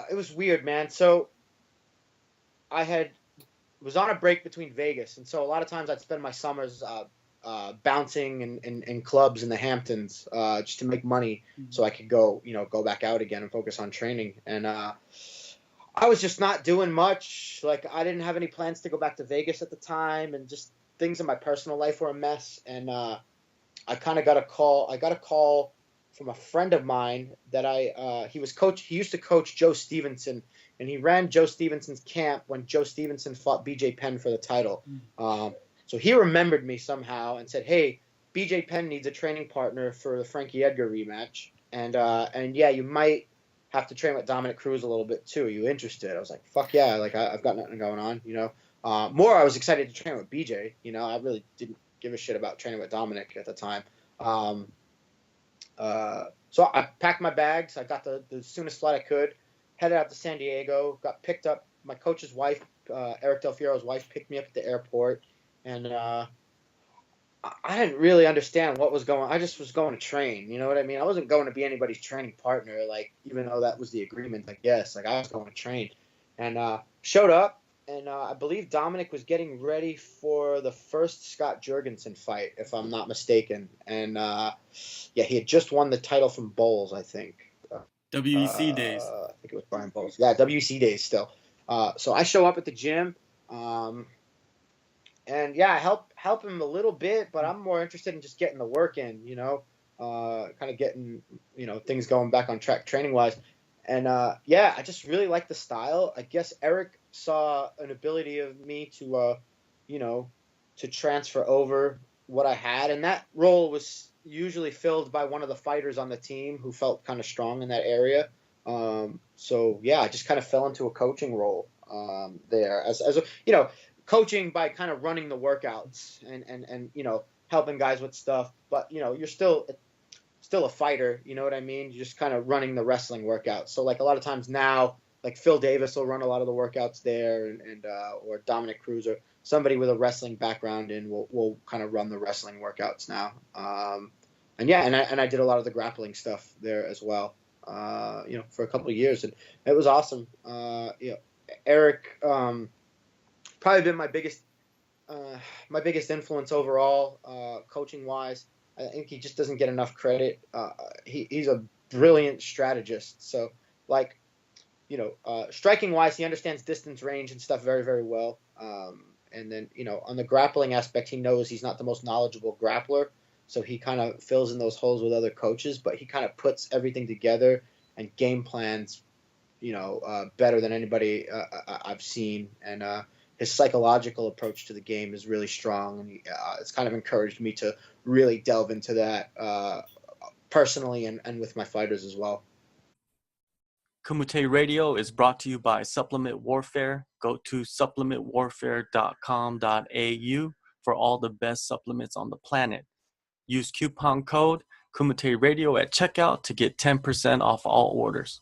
it was weird, man. So I had was on a break between Vegas, and so a lot of times I'd spend my summers bouncing in clubs in the Hamptons just to make money, so I could go back out again and focus on training. And I was just not doing much. Like, I didn't have any plans to go back to Vegas at the time, and just things in my personal life were a mess. And I kind of got a call. I got a call from a friend of mine that he used to coach Joe Stevenson, and he ran Joe Stevenson's camp when Joe Stevenson fought BJ Penn for the title. So he remembered me somehow and said, "Hey, BJ Penn needs a training partner for the Frankie Edgar rematch, and yeah, you might have to train with Dominick Cruz a little bit too. Are you interested?" I was like, "Fuck yeah!" Like, I've got nothing going on, More, I was excited to train with BJ. I really didn't give a shit about training with Dominick at the time. So I packed my bags. I got the soonest flight I could, headed out to San Diego, got picked up. My coach's wife, Eric Del Fierro's wife, picked me up at the airport, and I didn't really understand what was going on. I just was going to train, you know what I mean? I wasn't going to be anybody's training partner, like, even though that was the agreement, like, yes, like, I was going to train. And showed up, and I believe Dominick was getting ready for the first Scott Jurgensen fight, if I'm not mistaken. And, yeah, he had just won the title from Bowles, I think. WEC days. I think it was Brian Bowles. Yeah, WEC days still. So I show up at the gym, and yeah, I help him a little bit, but I'm more interested in just getting the work in, kind of getting, things going back on track training wise. And yeah, I just really like the style. I guess Eric saw an ability of me to, to transfer over what I had, and that role was usually filled by one of the fighters on the team who felt kind of strong in that area. So yeah, I just kind of fell into a coaching role there as coaching by kind of running the workouts and helping guys with stuff, but you're still a fighter, you know what I mean? You're just kind of running the wrestling workouts. So, like, a lot of times now, like, Phil Davis will run a lot of the workouts there, and or Dominick Cruz or somebody with a wrestling background will kind of run the wrestling workouts now. And yeah, and I did a lot of the grappling stuff there as well, for a couple of years, and it was awesome. Eric, probably been my biggest influence overall, coaching wise. I think he just doesn't get enough credit. He's a brilliant strategist. So, like, striking wise, he understands distance, range, and stuff very, very well. And then, on the grappling aspect, he knows he's not the most knowledgeable grappler. So he kind of fills in those holes with other coaches, but he kind of puts everything together and game plans, better than anybody I've seen. And his psychological approach to the game is really strong, and it's kind of encouraged me to really delve into that personally and with my fighters as well. Kumite Radio is brought to you by Supplement Warfare. Go to supplementwarfare.com.au for all the best supplements on the planet. Use coupon code Kumite Radio at checkout to get 10% off all orders.